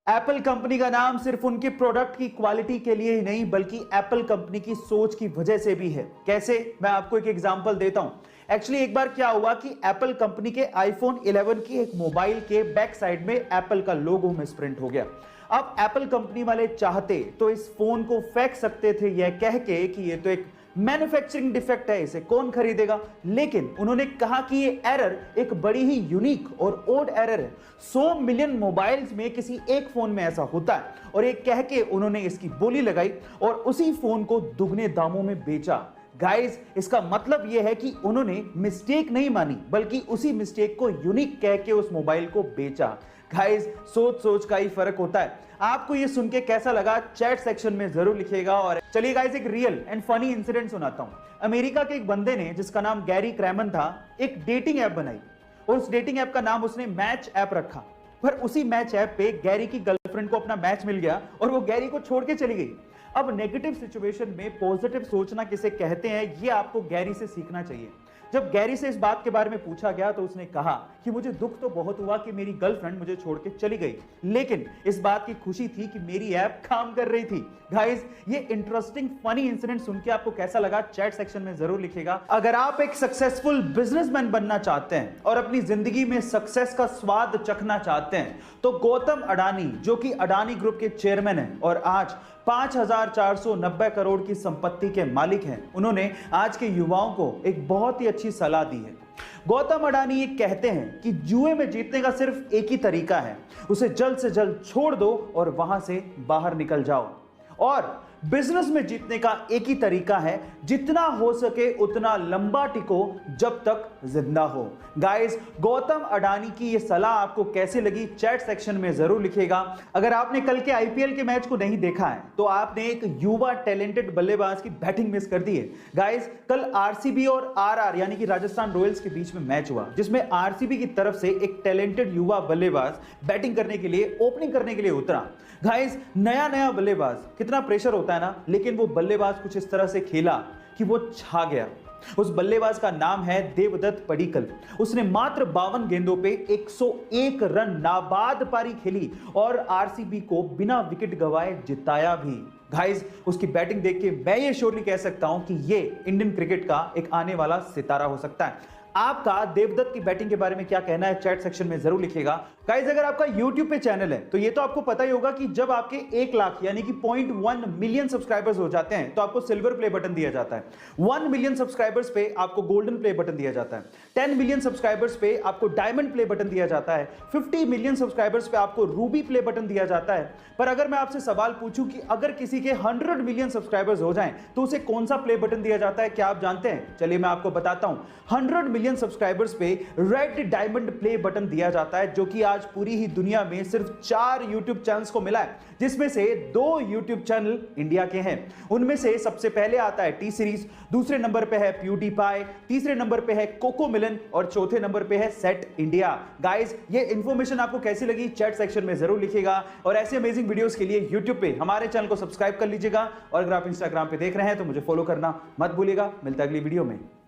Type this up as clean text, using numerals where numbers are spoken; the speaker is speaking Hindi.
एप्पल कंपनी का नाम सिर्फ उनके प्रोडक्ट की क्वालिटी के लिए ही नहीं बल्कि एप्पल कंपनी की सोच की वजह से भी है। कैसे, मैं आपको एक एग्जांपल देता हूं। एक्चुअली एक बार क्या हुआ कि एप्पल कंपनी के आईफोन 11 की एक मोबाइल के बैक साइड में एप्पल का लोगो मिसप्रिंट हो गया। अब एप्पल कंपनी वाले चाहते तो इस फोन को फेंक सकते थे यह कह के कि ये तो एक मैन्युफैक्चरिंग डिफेक्ट है, इसे कौन खरीदेगा। लेकिन उन्होंने कहा कि ये एरर एक बड़ी ही यूनिक और ओड एरर है। 100 मिलियन मोबाइल्स में किसी एक फोन में ऐसा होता है और ये कह के उन्होंने इसकी बोली लगाई और उसी फोन को दुगने दामों में बेचा। गाइस, इसका मतलब यह है कि उन्होंने मिस्टेक नहीं मानी बल्कि उसी मिस्टेक को यूनिक कह के उस मोबाइल को बेचा। गाइस, सोच सोच का ही फर्क होता है। आपको ये सुन के कैसा लगा चैट सेक्शन में जरूर लिखिएगा। और चलिए गाइस, एक रियल एंड फनी इंसिडेंट सुनाता हूं। अमेरिका के एक बंदे ने, जिसका नाम गैरी क्रैमन था, एक डेटिंग ऐप बनाई और उस डेटिंग ऐप का नाम उसने मैच ऐप रखा। पर उसी मैच ऐप पे गैरी की गर्लफ्रेंड को अपना मैच मिल गया और वो गैरी को छोड़ के चली गई। अब नेगेटिव सिचुएशन में पॉजिटिव सोचना किसे कहते हैं, ये आपको गैरी से सीखना चाहिए। जब गैरी से इस बात के बारे में पूछा गया तो उसने कहा कि मुझे दुख तो बहुत हुआ कि मेरी गर्लफ्रेंड मुझे छोड़ के चली गई, लेकिन इस बात की खुशी थी कि मेरी ऐप काम कर रही थी। गाइस, ये इंटरेस्टिंग फनी इंसिडेंट सुन के आपको कैसा लगा चैट सेक्शन में जरूर लिखिएगा। अगर आप एक सक्सेसफुल बिजनेसमैन बनना चाहते हैं और अपनी जिंदगी में सक्सेस का स्वाद चखना चाहते हैं तो गौतम अडानी, जो कि अडानी ग्रुप के चेयरमैन हैं और आज 5,490 करोड़ की संपत्ति के मालिक हैं, उन्होंने आज के युवाओं को एक बहुत ही अच्छी सलाह दी है। गौतम अडानी ये कहते हैं कि जुए में जीतने का सिर्फ एक ही तरीका है, उसे जल्द से जल्द छोड़ दो और वहां से बाहर निकल जाओ। और बिजनेस में जीतने का एक ही तरीका है, जितना हो सके उतना लंबा टिको जब तक जिंदा हो। गाइस, गौतम अडानी की ये सलाह आपको कैसे लगी चैट सेक्शन में जरूर लिखिएगा। अगर आपने कल के आईपीएल के मैच को नहीं देखा है तो आपने एक युवा टैलेंटेड बल्लेबाज की बैटिंग मिस कर दी है। गाइस, कल आरसीबी और आरआर यानी कि राजस्थान रॉयल्स के बीच में मैच हुआ, जिसमें आरसीबी की तरफ से एक टैलेंटेड युवा बल्लेबाज बैटिंग करने के लिए, ओपनिंग करने के लिए उतरा। गाइस, नया बल्लेबाज, कितना प्रेशर होता है ना, लेकिन वो बल्लेबाज कुछ इस तरह से खेला कि वो छा गया। उस बल्लेबाज का नाम है देवदत्त पडिक्कल। उसने मात्र 52 गेंदों पे 101 रन नाबाद पारी खेली और आरसीबी को बिना विकेट गंवाए जिताया भी। गाइस, उसकी बैटिंग देख के मैं ये श्योरली कह सकता हूं कि ये इंडियन क्रिकेट का एक आने वाला सितारा हो सकता है। आपका देवदत्त की बैटिंग के बारे में क्या कहना है चैट सेक्शन में जरूर लिखिएगा। गाइस, अगर आपका YouTube पे चैनल है तो ये तो आपको पता ही होगा कि जब आपके 1 लाख यानी कि 0.1 मिलियन सब्सक्राइबर्स हो जाते हैं तो आपको सिल्वर प्ले बटन दिया जाता है। 1 मिलियन सब्सक्राइबर्स पे आपको गोल्डन प्ले बटन दिया जाता है। 10 मिलियन सब्सक्राइबर्स पे आपको डायमंड प्ले बटन दिया जाता है। 50 मिलियन सब्सक्राइबर्स पे आपको रूबी प्ले बटन दिया जाता है। पर अगर मैं आपसे सवाल पूछूं कि अगर किसी के 100 मिलियन सब्सक्राइबर्स हो जाएं तो उसे कौन सा प्ले बटन दिया जाता है, क्या आप जानते हैं? चलिए मैं आपको बताता हूं। 100 मिलियन सब्सक्राइबर्स पे रेड डायमंड प्ले बटन दिया जाता है, जो कि आज पूरी ही दुनिया में सिर्फ 4 YouTube चैनल्स को मिला है, जिसमें से 2 YouTube चैनल इंडिया के हैं। उनमें से सबसे पहले आता है टी सीरीज, दूसरे नंबर पे है प्यूडीपाई, तीसरे नंबर पे है कोको मिलन और चौथे नंबर पे है सेट इंडिया। गाइस, ये इंफॉर्मेशन आपको कैसी लगी चैट सेक्शन में जरूर लिखिएगा और ऐसे अमेजिंग वीडियोस के लिए YouTube पे हमारे चैनल को सब्सक्राइब कर लीजिएगा और अगर आप इंस्टाग्राम पे देख रहे हैं तो मुझे फॉलो करना मत भूलिएगा। मिलता है अगली वीडियो में।